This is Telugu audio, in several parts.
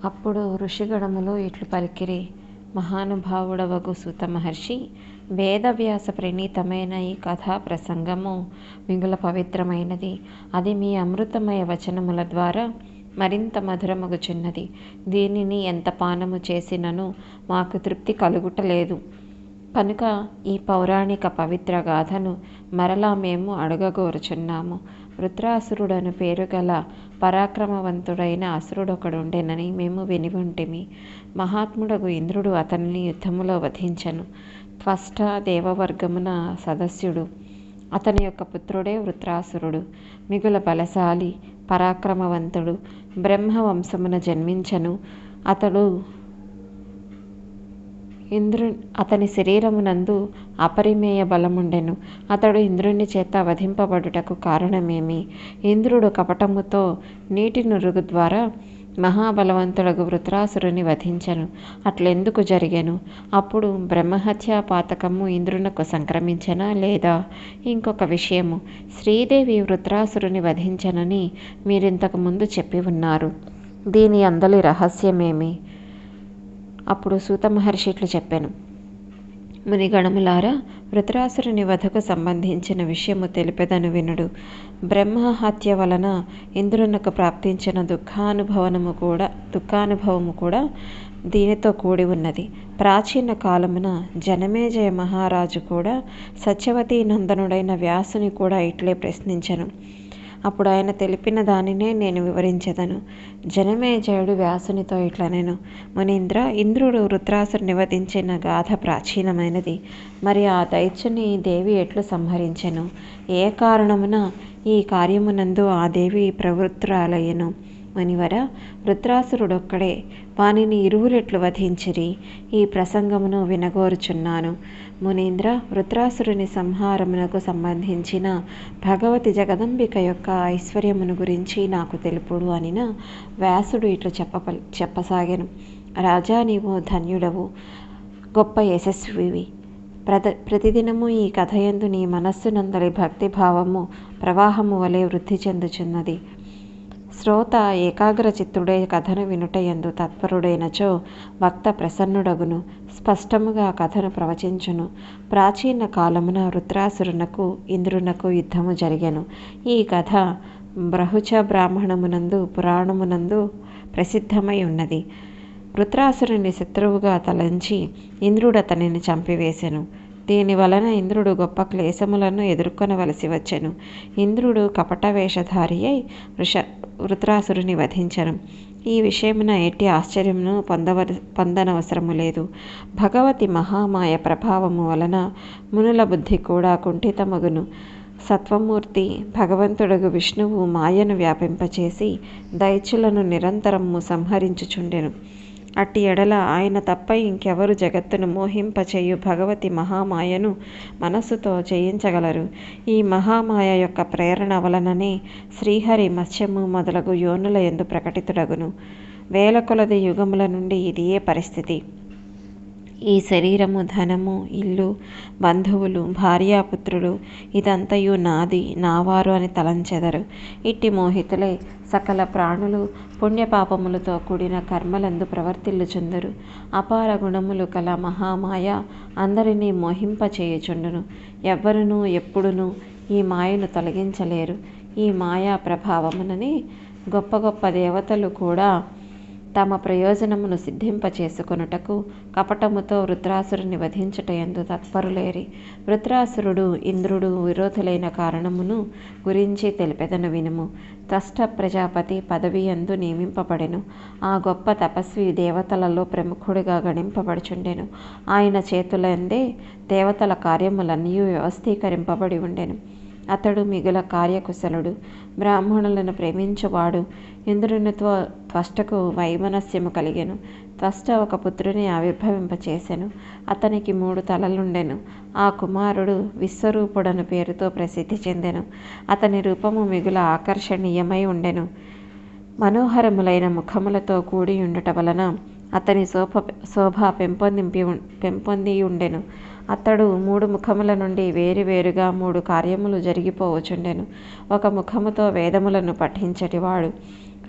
అప్పుడు ఋషిగణములు ఇట్లు పలికిరి. మహానుభావుడవగు సూత మహర్షి, వేదవ్యాస ప్రణీతమైన ఈ కథా ప్రసంగము మిగుల పవిత్రమైనది. అది మీ అమృతమయ వచనముల ద్వారా మరింత మధురమగుచున్నది. దీనిని ఎంత పానము చేసినను మాకు తృప్తి కలుగుటలేదు. కనుక ఈ పౌరాణిక పవిత్ర గాథను మరలా మేము అడగగోరుచున్నాము. వృత్రాసురుడను పేరుగల పరాక్రమవంతుడైన అసురుడొకడుండెనని మేము వినివుంటిమి. మహాత్ముడగు ఇంద్రుడు అతనిని యుద్ధములో వధించెను. త్వష్ట దేవవర్గమున సదస్యుడు. అతని యొక్క పుత్రుడే వృత్రాసురుడు. మిగుల బలశాలి, పరాక్రమవంతుడు. బ్రహ్మవంశమున జన్మించెను. అతని శరీరమునందు అపరిమేయ బలముండెను. అతడు ఇంద్రుని చేత వధింపబడుటకు కారణమేమి? ఇంద్రుడు కపటముతో నీటి నురుగు ద్వారా మహాబలవంతుడగు వృత్రాసురుని వధించెను. అట్లెందుకు జరిగెను? అప్పుడు బ్రహ్మహత్యా పాతకము ఇంద్రునకు సంక్రమించెనా లేదా? ఇంకొక విషయము, శ్రీదేవి వృత్రాసురుని వధించెనని మీరింతకు ముందు చెప్పి ఉన్నారు. దీని అందలి రహస్యమేమి? అప్పుడు సూత మహర్షి ఇట్లు చెప్పెను. మునిగణములారా, వృత్రాసురుని వధకు సంబంధించిన విషయము తెలిపెదను వినుడు. బ్రహ్మహత్య వలన ఇంద్రునకు ప్రాప్తించిన దుఃఖానుభవము కూడా దీనితో కూడి ఉన్నది. ప్రాచీన కాలమున జనమేజయ మహారాజు కూడా సత్యవతీ నందనుడైన వ్యాసుని కూడా ఇట్లే ప్రశ్నించెను. అప్పుడు ఆయన తెలిపిన దానినే నేను వివరించెదను. జనమేజయుడు వ్యాసునితో ఇట్లనెను. మునీంద్ర, ఇంద్రుడు వృత్రాసురుని వధించిన గాథ ప్రాచీనమైనది. మరి ఆ దైత్యుని దేవి ఎట్లు సంహరించెను? ఏ కారణమున ఈ కార్యమునందు ఆ దేవి ప్రవృత్తురాలయ్యెను? మునివర, వృత్రాసురుడొక్కడే. వానిని ఇరువురెట్లు వధించిరి. ఈ ప్రసంగమును వినగోరుచున్నాను. మునీంద్ర, వృత్రాసురుని సంహారమునకు సంబంధించిన భగవతి జగదంబిక యొక్క ఐశ్వర్యమును గురించి నాకు తెలుపుడు అనిన వ్యాసుడు ఇట్లు చెప్పసాగెను. రాజా, నీవు ధన్యుడవు, గొప్ప యశస్వివి. ప్రతిదినము ఈ కథయందు నీ మనస్సునందలి భక్తిభావము ప్రవాహము వలె వృద్ధి చెందుచున్నది. శ్రోత ఏకాగ్రచిత్తుడే కథను వినుటయందు తత్పరుడైనచో వక్త ప్రసన్నుడగును, స్పష్టముగా కథను ప్రవచించును. ప్రాచీన కాలమున వృత్రాసురునకు ఇంద్రునకు యుద్ధము జరిగెను. ఈ కథ బ్రహుచ బ్రాహ్మణమునందు పురాణమునందు ప్రసిద్ధమై ఉన్నది. వృత్రాసురుని శత్రువుగా తలంచి ఇంద్రుడతనిని చంపివేశెను. దీని వలన ఇంద్రుడు గొప్ప క్లేశములను ఎదుర్కొనవలసి వచ్చెను. ఇంద్రుడు కపట వేషధారి అయి వృత్రాసురుని వధించెను. ఈ విషయమున ఎట్టి ఆశ్చర్యమును పొందనవసరము లేదు. భగవతి మహామాయ ప్రభావము వలన మునుల బుద్ధి కూడా కుంఠితమగును. సత్వమూర్తి భగవంతుడగు విష్ణువు మాయను వ్యాపింపచేసి దైత్యులను నిరంతరము సంహరించుచుండెను. అట్టి ఎడల ఆయన తప్ప ఇంకెవరు జగత్తును మోహింపచేయు భగవతి మహామాయను మనస్సుతో జయించగలరు? ఈ మహామాయ యొక్క ప్రేరణ వలననే శ్రీహరి మత్స్యము మొదలగు యోనుల యందు ప్రకటితుడగును. వేల కొలది యుగముల నుండి ఇదియే పరిస్థితి. ఈ శరీరము, ధనము, ఇల్లు, బంధువులు, భార్యాపుత్రులు ఇదంతయు నాది, నావారు అని తలంచెదరు. ఇట్టి మోహితులై సకల ప్రాణులు పుణ్యపాపములతో కూడిన కర్మలందు ప్రవర్తిల్లుచుందరు. అపార గుణములు కల మహామాయ అందరినీ మోహింపచేయుచుండును. ఎవ్వరునూ ఎప్పుడునూ ఈ మాయను తొలగించలేరు. ఈ మాయా ప్రభావముననే గొప్ప గొప్ప దేవతలు కూడా తమ ప్రయోజనమును సిద్ధింపచేసుకొనుటకు కపటముతో వృత్రాసురుని వధించుటయందు తత్పరులేరి. వృత్రాసురుడు ఇంద్రుడు విరోధులైన కారణమును గురించి తెలిపెదను వినుము. త్వష్ట ప్రజాపతి పదవియందు నియమింపబడెను. ఆ గొప్ప తపస్వి దేవతలలో ప్రముఖుడిగా గణింపబడుచుండెను. ఆయన చేతులందే దేవతల కార్యములన్నీ వ్యవస్థీకరింపబడి ఉండెను. అతడు మిగుల కార్యకుశలుడు, బ్రాహ్మణులను ప్రేమించువాడు. ఇంద్రునితో త్వష్టకు వైమనస్యము కలిగెను. త్వష్ట ఒక పుత్రుని ఆవిర్భవింపచేసెను. అతనికి 3 తలలుండెను. ఆ కుమారుడు విశ్వరూపుడను పేరుతో ప్రసిద్ధి చెందెను. అతని రూపము మిగుల ఆకర్షణీయమై ఉండెను. మనోహరములైన ముఖములతో కూడి ఉండుట వలన అతని శోభ పెంపొందియుండెను. అతడు 3 ముఖముల నుండి వేరువేరుగా 3 కార్యములు జరిగిపోవచుండెను. ఒక ముఖముతో వేదములను పఠించటివాడు,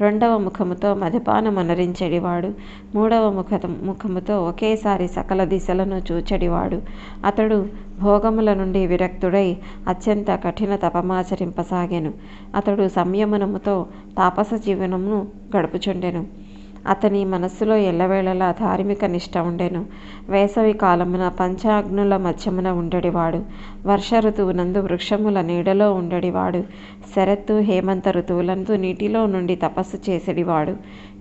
రెండవ ముఖముతో మద్యపానమనరించెడివాడు. మూడవ ముఖముతో ఒకేసారి సకల దిశలను చూచెడివాడు. అతడు భోగముల నుండి విరక్తుడై అత్యంత కఠిన తపమాచరింపసాగెను. అతడు సంయమనముతో తాపస జీవనమును గడుపుచుండెను. అతని మనస్సులో ఎల్లవేళలా ధార్మిక నిష్ట ఉండెను. వేసవి కాలమున పంచాగ్నుల మధ్యమున ఉండడివాడు. వర్ష ఋతువునందు వృక్షముల నీడలో ఉండడివాడు. శరత్తు హేమంత ఋతువులందు నీటిలో నుండి తపస్సు చేసెడివాడు.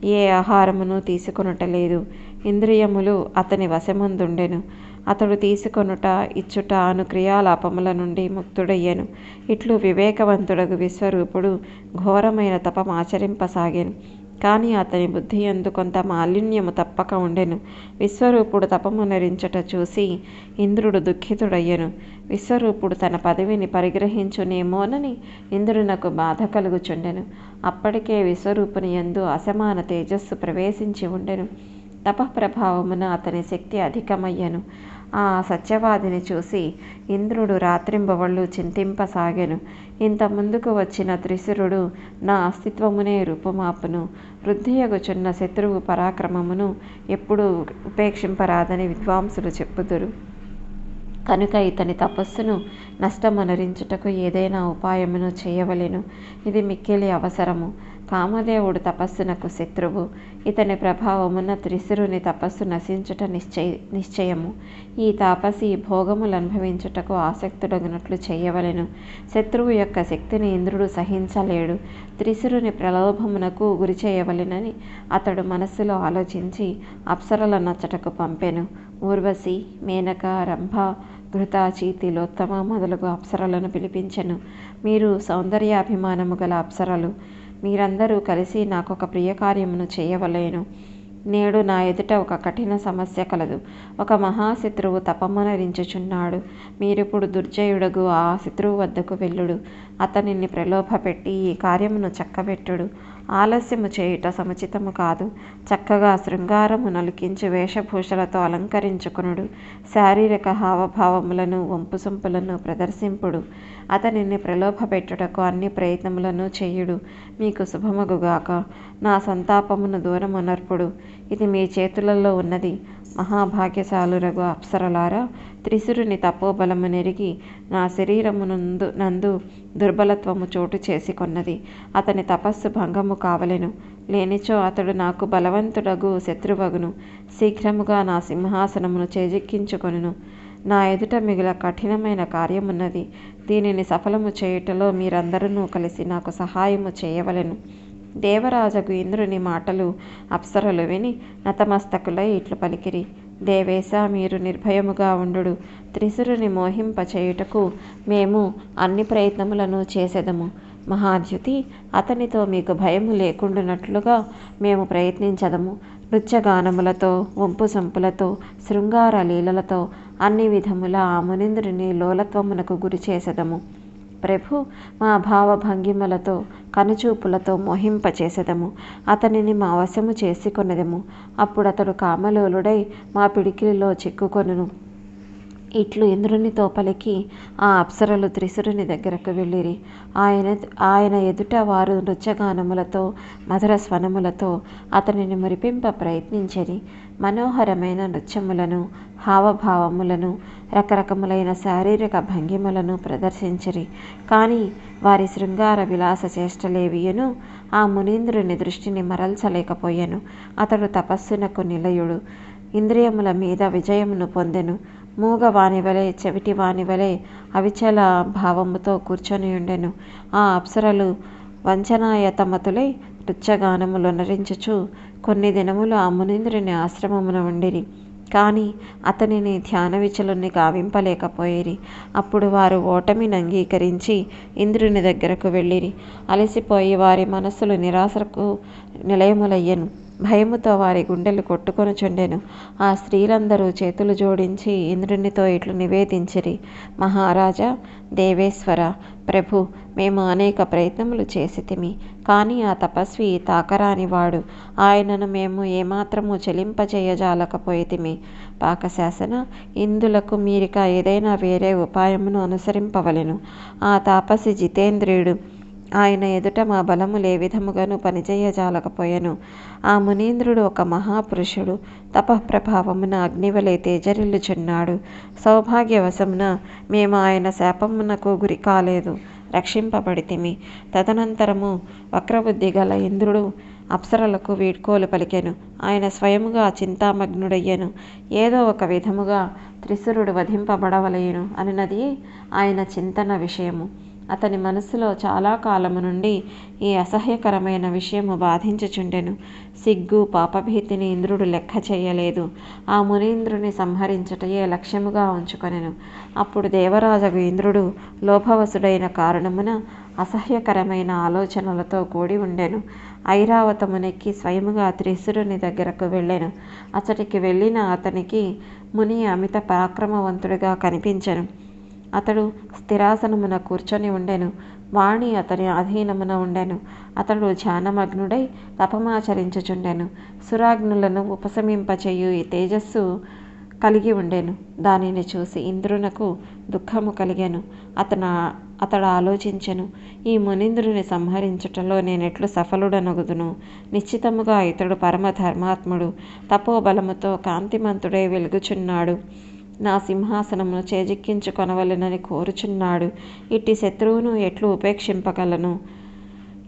ఏ ఆహారమును తీసుకొనుటలేదు. ఇంద్రియములు అతని వశమందుండెను. అతడు తీసుకొనుట ఇచ్చుట అను క్రియాలాపముల నుండి ముక్తుడయ్యెను. ఇట్లు వివేకవంతుడగు విశ్వరూపుడు ఘోరమైన తపమాచరింపసాగెను. కానీ అతని బుద్ధి యందు కొంత మాలిన్యము తప్పక ఉండెను. విశ్వరూపుడు తపమునరించుట చూసి ఇంద్రుడు దుఃఖితుడయ్యెను. విశ్వరూపుడు తన పదవిని పరిగ్రహించునేమోనని ఇంద్రునకు బాధ కలుగుచుండెను. అప్పటికే విశ్వరూపుని యందు అసమాన తేజస్సు ప్రవేశించి ఉండెను. తపఃప్రభావమున అతని శక్తి అధికమయ్యెను. ఆ సత్యవాదిని చూసి ఇంద్రుడు రాత్రింబవళ్ళు చింతింపసాగెను. ఇంత ముందుకు వచ్చిన త్రిశిరుడు నా అస్తిత్వమునే రూపుమాపును. వృద్ధియగుచున్న శత్రువు పరాక్రమమును ఎప్పుడూ ఉపేక్షింపరాదని విద్వాంసులు చెప్పుదురు. కనుక ఇతని తపస్సును నష్టమనరించుటకు ఏదైనా ఉపాయమును చేయవలెను. ఇది మిక్కిలి అవసరము. కామదేవుడు తపస్సునకు శత్రువు. ఇతని ప్రభావమున త్రిశిరుని తపస్సు నశించుట నిశ్చయము. ఈ తాపసి భోగములు అనుభవించుటకు ఆసక్తుడగినట్లు చేయవలెను. శత్రువు యొక్క శక్తిని ఇంద్రుడు సహించలేడు. త్రిశిరుని ప్రలోభమునకు గురి చేయవలెనని అతడు మనస్సులో ఆలోచించి అప్సరల నచ్చటకు పంపెను. ఊర్వశి, మేనక, రంభ, ఘృతాచి, తిలోత్తమ మొదలగు అప్సరలను పిలిపించెను. మీరు సౌందర్యాభిమానము గల అప్సరలు, మీరందరూ కలిసి నాకొక ప్రియకార్యమును చేయవలేను. నేడు నా ఎదుట ఒక కఠిన సమస్య కలదు. ఒక మహాశత్రువు తపమనరించుచున్నాడు. మీరిప్పుడు దుర్జయుడగు ఆ శత్రువు వద్దకు వెళ్ళుడు. అతనిని ప్రలోభపెట్టి ఈ కార్యమును చక్కబెట్టుడు. ఆలస్యము చేయుట సముచితము కాదు. చక్కగా శృంగారము నలికించి వేషభూషలతో అలంకరించుకునుడు. శారీరక హావభావములను వంపుసొంపులను ప్రదర్శింపుడు. అతనిని ప్రలోభపెట్టుటకు అన్ని ప్రయత్నములను చేయుడు. మీకు శుభమగుగాక. నా సంతాపమును దూరమునర్పుడు. ఇది మీ చేతులలో ఉన్నది. మహాభాగ్యశాలురగు అప్సరలారా, త్రిశిరుని తపోబలము నెరిగి నా శరీరమునందు దుర్బలత్వము చోటు చేసుకొన్నది. అతని తపస్సు భంగము కావలెను. లేనిచో అతడు నాకు బలవంతుడగు శత్రువగును. శీఘ్రముగా నా సింహాసనమును చేజిక్కించుకొనును. నా ఎదుట మిగుల కఠినమైన కార్యమున్నది. దీనిని సఫలము చేయుటలో మీరందరూ కలిసి నాకు సహాయము చేయవలెను. దేవరాజగు ఇంద్రుని మాటలు అప్సరలు విని నతమస్తకులై ఇట్లు పలికిరి. దేవేశ, మీరు నిర్భయముగా ఉండుడు. త్రిశిరుని మోహింప చేయుటకు మేము అన్ని ప్రయత్నములను చేసెదము. మహాద్యుతి, అతనితో మీకు భయము లేకుండానట్లుగా మేము ప్రయత్నించదము. నృత్యగానములతో, వంపు సంపులతో, శృంగార లీలలతో అన్ని విధముల ఆ మునీంద్రుని లోలత్వమునకు గురి చేసెదము. ప్రభు, మా భావభంగిమలతో, కనుచూపులతో మోహింపచేసెదము. అతనిని మా వశము చేసుకొనెదము. అప్పుడు అతడు కామలోలుడై మా పిడికిలిలో చిక్కుకొనును. ఇట్లు ఇంద్రునితో పలికి ఆ అప్సరలు త్రిశిరుని దగ్గరకు వెళ్ళిరి. ఆయన ఎదుట వారు నృత్యగానములతో, మధుర స్వనములతో అతనిని మురిపింప ప్రయత్నించిరి. మనోహరమైన నృత్యములను, హావభావములను, రకరకములైన శారీరక భంగిమలను ప్రదర్శించిరి. కానీ వారి శృంగార విలాస చేష్టలేవియును ఆ మునీంద్రుని దృష్టిని మరల్చలేకపోయెను. అతడు తపస్సునకు నిలయుడు. ఇంద్రియముల మీద విజయమును పొందెను. మూగవానివలే, చెవిటివానివలే అవిచల భావముతో కూర్చొనియుండెను. ఆ అప్సరలు వంచనాయతమతులై నృత్యగానములు నరించుచు కొన్ని దినములు ఆ మునీంద్రుని ఆశ్రమమున ఉండిరి. కానీ అతనిని ధ్యాన విచలుని గావింపలేకపోయిరి. అప్పుడు వారు ఓటమిని అంగీకరించి ఇంద్రుని దగ్గరకు వెళ్ళిరి. అలసిపోయి వారి మనస్సులు నిరాశకు నిలయములయ్యెను. భయముతో వారి గుండెలు కొట్టుకొనుచుండెను. ఆ స్త్రీలందరూ చేతులు జోడించి ఇంద్రునితో ఇట్లు నివేదించిరి. మహారాజా, దేవేశ్వర, ప్రభు, మేము అనేక ప్రయత్నములు చేసితిమి. కానీ ఆ తపస్వి తాకరానివాడు. ఆయనను మేము ఏమాత్రము చెలింపజేయజాలకపోయితిమి. పాకశాసన, ఇందులకు మీరిక ఏదైనా వేరే ఉపాయమును అనుసరింపవలెను. ఆ తాపసి జితేంద్రియుడు. ఆయన ఎదుట మా బలములే విధముగాను పనిచేయజాలకపోయెను. ఆ మునీంద్రుడు ఒక మహాపురుషుడు. తపఃప్రభావమున అగ్నివలె తేజరిల్లుచున్నాడు. సౌభాగ్యవశమున మేము ఆయన శాపమునకు గురి కాలేదు, రక్షింపబడితిమి. తదనంతరము వక్రబుద్ధి గల ఇంద్రుడు అప్సరలకు వీడ్కోలు పలికెను. ఆయన స్వయముగా చింతామగ్నుడయ్యెను. ఏదో ఒక విధముగా త్రిశురుడు వధింపబడవలెను అనినది ఆయన చింతన విషయము. అతని మనస్సులో చాలా కాలము నుండి ఈ అసహ్యకరమైన విషయము బాధించుచుండెను. సిగ్గు పాపభీతిని ఇంద్రుడు లెక్క చేయలేదు. ఆ మునీంద్రుని సంహరించుటయే లక్ష్యముగా ఉంచుకొనెను. అప్పుడు దేవరాజగు ఇంద్రుడు లోభవశుడైన కారణమున అసహ్యకరమైన ఆలోచనలతో కూడి ఉండెను. ఐరావతమునెక్కి స్వయముగా త్రిశురుని దగ్గరకు వెళ్ళెను. అతడికి వెళ్ళిన అతనికి ముని అమిత పరాక్రమవంతుడిగా కనిపించెను. అతడు స్థిరాసనమున కూర్చొని ఉండెను. వాణి అతని అధీనమున ఉండెను. అతడు ధ్యానమగ్నుడై తపమాచరించుచుండెను. సురాగ్నులను ఉపశమింపచేయు ఈ తేజస్సు కలిగి ఉండెను. దానిని చూసి ఇంద్రునకు దుఃఖము కలిగెను. అతడు ఆలోచించెను, ఈ మునీంద్రుని సంహరించుటలో నేనెట్లు సఫలుడనగుదును? నిశ్చితముగా ఇతడు పరమధర్మాత్ముడు, తపోబలముతో కాంతిమంతుడై వెలుగుచున్నాడు. నా సింహాసనమును చేజిక్కించుకొనవలెనని కోరుచున్నాడు. ఇట్టి శత్రువును ఎట్లు ఉపేక్షింపగలను?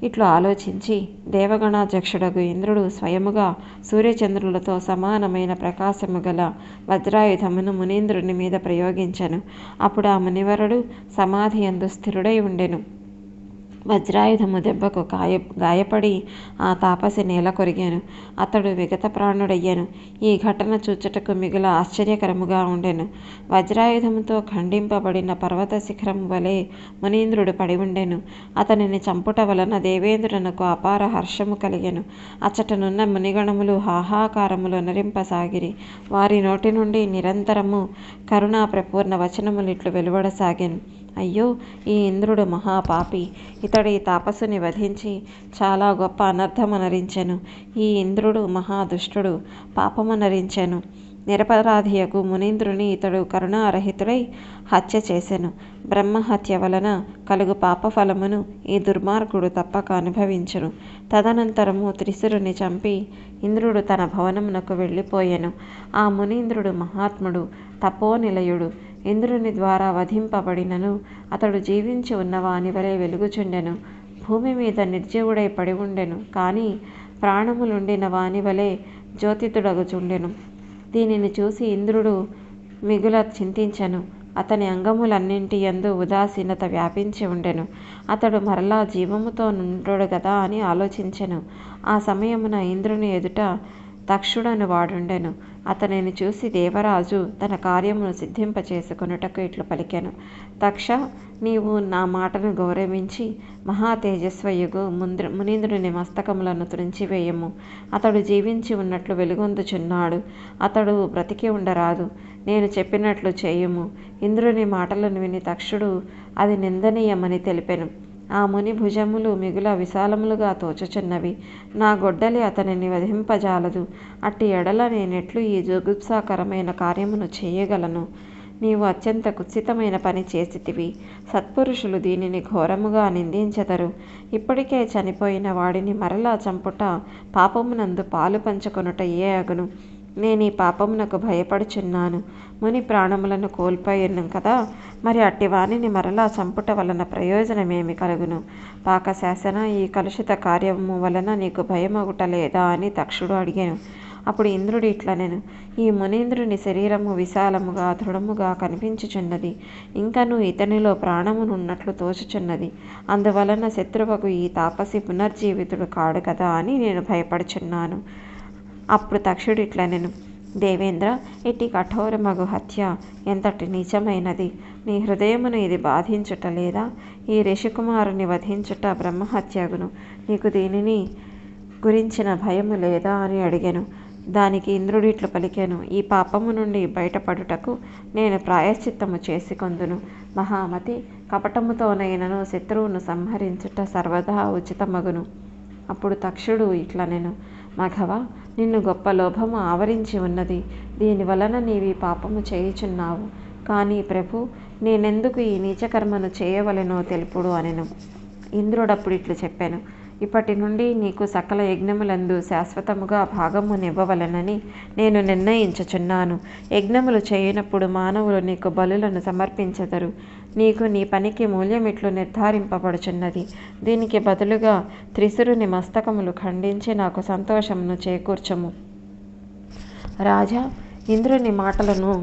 ఇట్లు ఆలోచించి దేవగణాధ్యక్షుడగు ఇంద్రుడు స్వయముగా సూర్యచంద్రులతో సమానమైన ప్రకాశము గల వజ్రాయుధమును మునీంద్రుని మీద ప్రయోగించెను. అప్పుడు ఆ మునివరుడు సమాధి యందు స్థిరుడై ఉండెను. వజ్రాయుధము దెబ్బకు గాయపడి ఆ తాపసి నేల కొరిగాను. అతడు విగత ప్రాణుడయ్యెను. ఈ ఘటన చూచుటకు మిగుల ఆశ్చర్యకరముగా ఉండెను. వజ్రాయుధముతో ఖండింపబడిన పర్వత శిఖరము వలె మునీంద్రుడు పడి ఉండెను. అతనిని చంపుట వలన దేవేంద్రునకు అపార హర్షము కలిగెను. అచ్చటనున్న మునిగణములు హాహాకారములు నరింపసాగిరి. వారి నోటి నుండి నిరంతరము కరుణా ప్రపూర్ణ వచనములిట్లు వెలువడసాగెను. అయ్యో, ఈ ఇంద్రుడు మహాపాపి. ఇతడు ఈ తాపసుని వధించి చాలా గొప్ప అనర్థమనరించెను. ఈ ఇంద్రుడు మహాదుష్టుడు, పాపమనరించెను. నిరపరాధియకు మునీంద్రుని ఇతడు కరుణారహితుడై హత్య చేసెను. బ్రహ్మహత్య వలన కలుగు పాపఫలమును ఈ దుర్మార్గుడు తప్పక అనుభవించును. తదనంతరము త్రిశురుని చంపి ఇంద్రుడు తన భవనమునకు వెళ్ళిపోయెను. ఆ మునీంద్రుడు మహాత్ముడు, తపోనిలయుడు. ఇంద్రుని ద్వారా వధింపబడినను అతడు జీవించి ఉన్నవాని వలె వెలుగుచుండెను. భూమి మీద నిర్జీవుడై పడి ఉండెను. కానీ ప్రాణములుండిన వాని వలె జ్యోతితుడగుచుండెను. దీనిని చూసి ఇంద్రుడు మిగుల చింతించెను. అతని అంగములన్నింటి యందు ఉదాసీనత వ్యాపించి ఉండెను. అతడు మరలా జీవముతో నుండొడు గదా అని ఆలోచించెను. ఆ సమయమున ఇంద్రుని ఎదుట తక్షుడను వాడుండెను. అతనిని చూసి దేవరాజు తన కార్యమును సిద్ధింపచేసుకొనుటకు ఇట్లు పలికెను. తక్ష, నీవు నా మాటను గౌరవించి మహా తేజస్వయుగు మునీంద్రుని మస్తకములను త్రుంచివేయము. అతడు జీవించి ఉన్నట్లు వెలుగొందుచున్నాడు. అతడు బ్రతికి ఉండరాదు. నేను చెప్పినట్లు చేయుము. ఇంద్రుని మాటలను విని తక్షుడు అది నిందనీయమని తెలిపెను. ఆ ముని భుజములు మిగుల విశాలములుగా తోచుచున్నవి. నా గొడ్డలి అతనిని వధింపజాలదు. అట్టి ఎడల నేనెట్లు ఈ జుగుప్సాకరమైన కార్యమును చేయగలను? నీవు అత్యంత కుత్సితమైన పని చేసితివి. సత్పురుషులు దీనిని ఘోరముగా నిందించెదరు. ఇప్పటికే చనిపోయిన వాడిని మరలా చంపుట పాపమునందు పాలు పంచుకొనుట ఏ అగును? నేను ఈ పాపమునకు భయపడుచున్నాను. ముని ప్రాణములను కోల్పోయాను కదా, మరి అట్టి వాణిని మరలా చంపుట వలన ప్రయోజనమేమి కలుగును? పాకశాసన, ఈ కలుషిత కార్యము వలన నీకు భయమగుట లేదా అని తక్షుడు అడిగాను. అప్పుడు ఇంద్రుడు ఇట్లనెను, ఈ మునీంద్రుని శరీరము విశాలముగా దృఢముగా కనిపించుచున్నది. ఇంకను ఇతనిలో ప్రాణమునున్నట్లు తోచుచున్నది. అందువలన శత్రువకు ఈ తాపసి పునర్జీవితుడు కాడు కదా అని నేను భయపడుచున్నాను. అప్పుడు తక్షుడు ఇట్లనెను, దేవేంద్ర, ఇట్టి కఠోరమగు హత్య ఎంతటి నీచమైనది. నీ హృదయమును ఇది బాధించుట లేదా? ఈ ఋషికుమారుని వధించుట బ్రహ్మహత్యగును. నీకు దీనిని గురించిన భయము లేదా అని అడిగాను. దానికి ఇంద్రుడు ఇట్లు పలికెను, ఈ పాపము నుండి బయటపడుటకు నేను ప్రాయశ్చిత్తము చేసుకొందును. మహామతి, కపటముతోనైనను శత్రువును సంహరించుట సర్వదా ఉచితమగును. అప్పుడు తక్షుడు ఇట్లనెను, మఘవ, నిన్ను గొప్ప లోభము ఆవరించి ఉన్నది. దీనివలన నీవి పాపము చేయుచున్నావు. కానీ ప్రభు, నేనెందుకు ఈ నీచకర్మను చేయవలెనో తెలుపుడు అనెను. ఇంద్రుడప్పుడు ఇట్లు చెప్పాను, ఇప్పటి నుండి నీకు సకల యజ్ఞములందు శాశ్వతముగా భాగమునివ్వవలెనని నేను నిర్ణయించుచున్నాను. యజ్ఞములు చేయనప్పుడు మానవులు నీకు బలులను సమర్పించెదరు. నీకు నీ పనికి మూల్యమిట్లు నిర్ధారింపబడుచున్నది. దీనికి బదులుగా త్రిశురుని మస్తకములు ఖండించి నాకు సంతోషమును చేకూర్చుము. రాజా, ఇంద్రుని మాటలను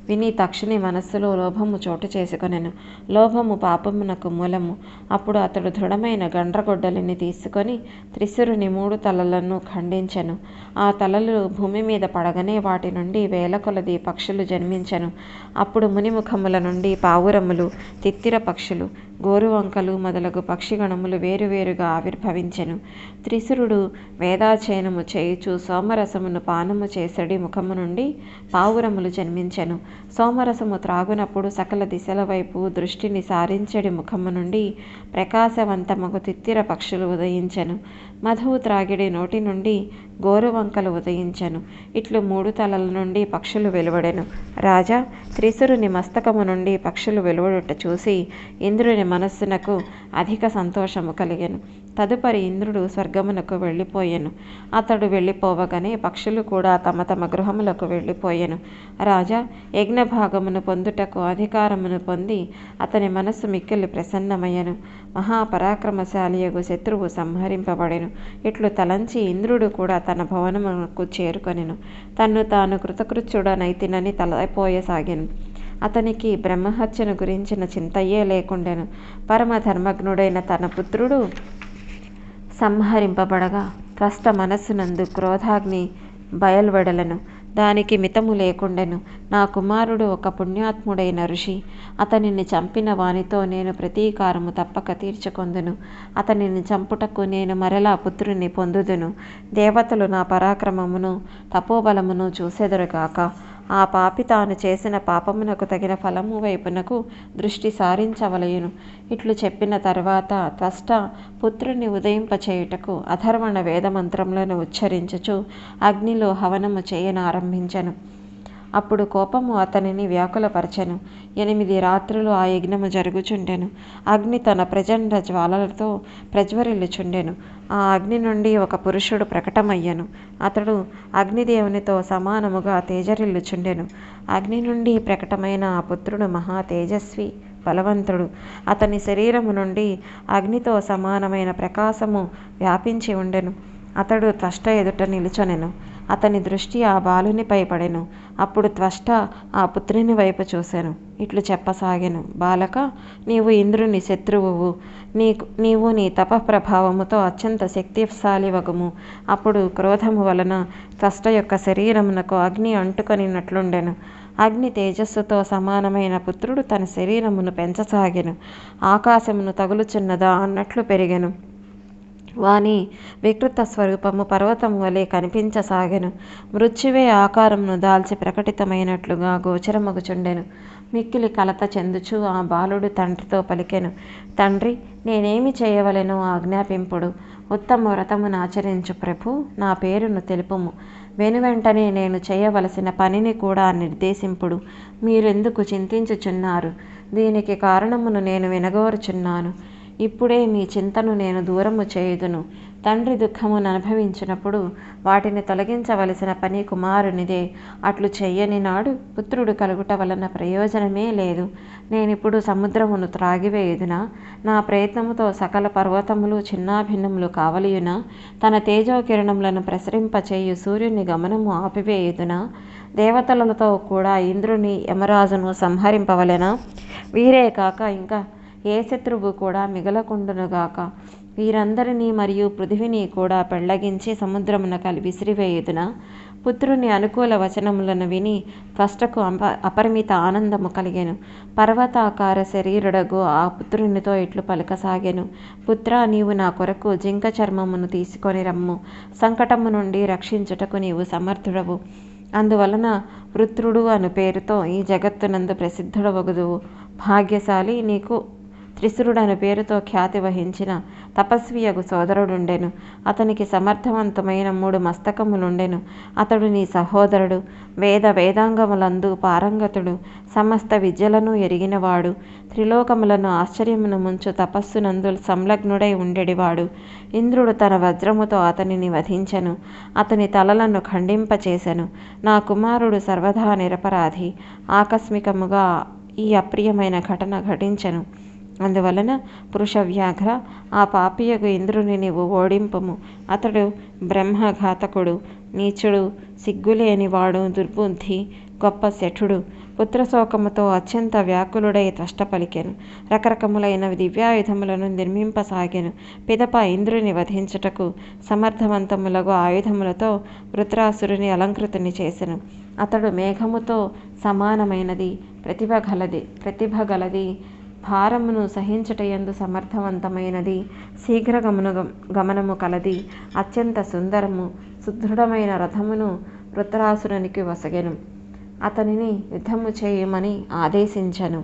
విని తక్షుని మనస్సులో లోభము చోటు చేసుకొనెను. లోభము పాపమునకు మూలము. అప్పుడు అతడు దృఢమైన గండ్రగొడ్డలిని తీసుకొని త్రిశురుని 3 తలలను ఖండించెను. ఆ తలలు భూమి మీద పడగనే వాటి నుండి వేల కొలది పక్షులు జన్మించెను. అప్పుడు మునిముఖముల నుండి పావురములు, తిత్తిర పక్షులు, గోరువంకలు మొదలగు పక్షిగణములు వేరువేరుగా ఆవిర్భవించెను. త్రిశురుడు వేదాధ్యయనము చేయుచు సోమరసమును పానము చేసడి ముఖము నుండి పావురములు జన్మించెను. సోమరసము త్రాగునప్పుడు సకల దిశల వైపు దృష్టిని సారించడి ముఖము నుండి ప్రకాశవంతమగు తిత్తిర పక్షులు ఉదయించెను. మధువు త్రాగిడి నోటి నుండి గోరువంకలు ఉదయించెను. ఇట్లు 3 తలల నుండి పక్షులు వెలువడెను. రాజా, త్రిశురుని మస్తకము నుండి పక్షులు వెలువడుట చూసి ఇంద్రుని మనస్సునకు అధిక సంతోషము కలిగెను. తదుపరి ఇంద్రుడు స్వర్గమునకు వెళ్ళిపోయెను. అతడు వెళ్ళిపోవగానే పక్షులు కూడా తమ తమ గృహములకు వెళ్ళిపోయెను. రాజా, యజ్ఞభాగమును పొందుటకు అధికారమును పొంది అతని మనస్సు మిక్కిలి ప్రసన్నమయ్యను. మహాపరాక్రమశాలియగు శత్రువు సంహరింపబడెను. ఇట్లు తలంచి ఇంద్రుడు కూడా తన భవనమునకు చేరుకొనెను. తన్ను తాను కృతకృత్యుడనైతినని తలపోయసాగెను. అతనికి బ్రహ్మహత్యను గురించిన చింతయే లేకుండెను. పరమధర్మజ్ఞుడైన తన పుత్రుడు సంహరింపబడగా త్వష్ట మనస్సునందు క్రోధాగ్ని బయల్వెడలను. దానికి మితము లేకుండెను. నా కుమారుడు ఒక పుణ్యాత్ముడైన ఋషి. అతనిని చంపిన వానితో నేను ప్రతీకారము తప్పక తీర్చుకొందును. అతనిని చంపుటకు నేను మరలా పుత్రుని పొందుదును. దేవతలు నా పరాక్రమమును తపోబలమును చూసెదరుగాక. ఆ పాపి తాను చేసిన పాపమునకు తగిన ఫలము వైపునకు దృష్టి సారించవలయును. ఇట్లు చెప్పిన తరువాత త్వష్ట పుత్రుని ఉదయింపచేయుటకు అథర్వణ వేదమంత్రములను ఉచ్చరించుచు అగ్నిలో హవనము చేయనారంభించెను. అప్పుడు కోపము అతనిని వ్యాకులపరచెను. 8 రాత్రులు ఆ యజ్ఞము జరుగుచుండెను. అగ్ని తన ప్రచండ జ్వాలలతో ప్రజ్వరిల్లుచుండెను. ఆ అగ్ని నుండి ఒక పురుషుడు ప్రకటమయ్యను. అతడు అగ్నిదేవునితో సమానముగా తేజరిల్లుచుండెను. అగ్ని నుండి ప్రకటమైన ఆ పుత్రుడు మహా తేజస్వి, బలవంతుడు. అతని శరీరము నుండి అగ్నితో సమానమైన ప్రకాశము వ్యాపించి ఉండెను. అతడు త్వష్ట ఎదుట నిలుచొనెను. అతని దృష్టి ఆ బాలునిపై పడెను. అప్పుడు త్వష్ట ఆ పుత్రుని వైపు చూసెను. ఇట్లు చెప్పసాగెను, బాలక, నీవు ఇంద్రుని శత్రువువు. నీవు నీ తపఃప్రభావముతో అత్యంత శక్తిశాలివగుము. అప్పుడు క్రోధము వలన త్వష్ట యొక్క శరీరమునకు అగ్ని అంటుకొనినట్లుండెను. అగ్ని తేజస్సుతో సమానమైన పుత్రుడు తన శరీరమును పెంచసాగెను. ఆకాశమును తగులుచున్నదా అన్నట్లు పెరిగెను. వాని వికృత స్వరూపము పర్వతము వలె కనిపించసాగెను. మృత్యువే ఆకారమును దాల్చి ప్రకటితమైనట్లుగా గోచరమగుచుండెను. మిక్కిలి కలత చెందుచు ఆ బాలుడు తండ్రితో పలికెను, తండ్రి, నేనేమి చేయవలెనో ఆజ్ఞాపింపుడు. ఉత్తమ వ్రతమును ఆచరించు ప్రభు, నా పేరును తెలుపుము. వెనువెంటనే నేను చేయవలసిన పనిని కూడా నిర్దేశింపుడు. మీరెందుకు చింతించుచున్నారు? దీనికి కారణమును నేను వినగోరుచున్నాను. ఇప్పుడే మీ చింతను నేను దూరము చేయుదును. తండ్రి దుఃఖమును అనుభవించినప్పుడు వాటిని తొలగించవలసిన పని కుమారునిదే. అట్లు చెయ్యని నాడు పుత్రుడు కలుగుట వలన ప్రయోజనమే లేదు. నేనిప్పుడు సముద్రమును త్రాగివేయుదునా? నా ప్రయత్నముతో సకల పర్వతములు చిన్నాభిన్నములు కావలియునా? తన తేజోకిరణములను ప్రసరింపచేయు సూర్యుని గమనము ఆపివేయుదునా? దేవతలతో కూడా ఇంద్రుని యమరాజును సంహరింపవలెనా? వీరే కాక ఇంకా ఏ శత్రువు కూడా మిగలకుండునుగాక. వీరందరినీ మరియు పృథివిని కూడా పెళ్లగించి సముద్రమున విసిరివేయుదునా? పుత్రుని అనుకూల వచనములను విని త్వష్టకు అపరిమిత ఆనందము కలిగెను. పర్వతాకార శరీరుడగు ఆ పుత్రునితో ఇట్లు పలుకసాగెను, పుత్ర, నీవు నా కొరకు జింక చర్మమును తీసుకొని రమ్ము. సంకటము నుండి రక్షించుటకు నీవు సమర్థుడవు. అందువలన వృత్రుడు అను పేరుతో ఈ జగత్తునందు ప్రసిద్ధుడవగుదువు. భాగ్యశాలి, నీకు త్రిశురుడను పేరుతో ఖ్యాతి వహించిన తపస్వియగు సోదరుడుండెను. అతనికి సమర్థవంతమైన 3 మస్తకములుండెను. అతడు నీ సహోదరుడు. వేదాంగములందు పారంగతుడు. సమస్త విద్యలను ఎరిగినవాడు. త్రిలోకములను ఆశ్చర్యమును ముంచు తపస్సునందు సంలగ్నుడై ఉండెడివాడు. ఇంద్రుడు తన వజ్రముతో అతనిని వధించెను. అతని తలలను ఖండింపచేసెను. నా కుమారుడు సర్వదా నిరపరాధి. ఆకస్మికముగా ఈ అప్రియమైన ఘటన ఘటించెను. అందువలన పురుషవ్యాఘ్ర, ఆ పాపియగు ఇంద్రుని నీవు ఓడింపుము. అతడు బ్రహ్మఘాతకుడు, నీచుడు, సిగ్గులేనివాడు, దుర్బుద్ధి, గొప్ప శఠుడు. పుత్రశోకముతో అత్యంత వ్యాకులుడై త్వష్ట పలికెను. రకరకములైన దివ్యాయుధములను నిర్మింపసాగెను. పిదప ఇంద్రుని వధించుటకు సమర్థవంతములగు ఆయుధములతో వృత్రాసురుని అలంకృతుని చేసెను. అతడు మేఘముతో సమానమైనది, ప్రతిభ గలది, భారమును సహించుటయందు సమర్థవంతమైనది, శీఘ్ర గమనము కలది, అత్యంత సుందరము, సుదృఢమైన రథమును వృత్రాసురునికి వసగెను. అతనిని యుద్ధము చేయమని ఆదేశించెను.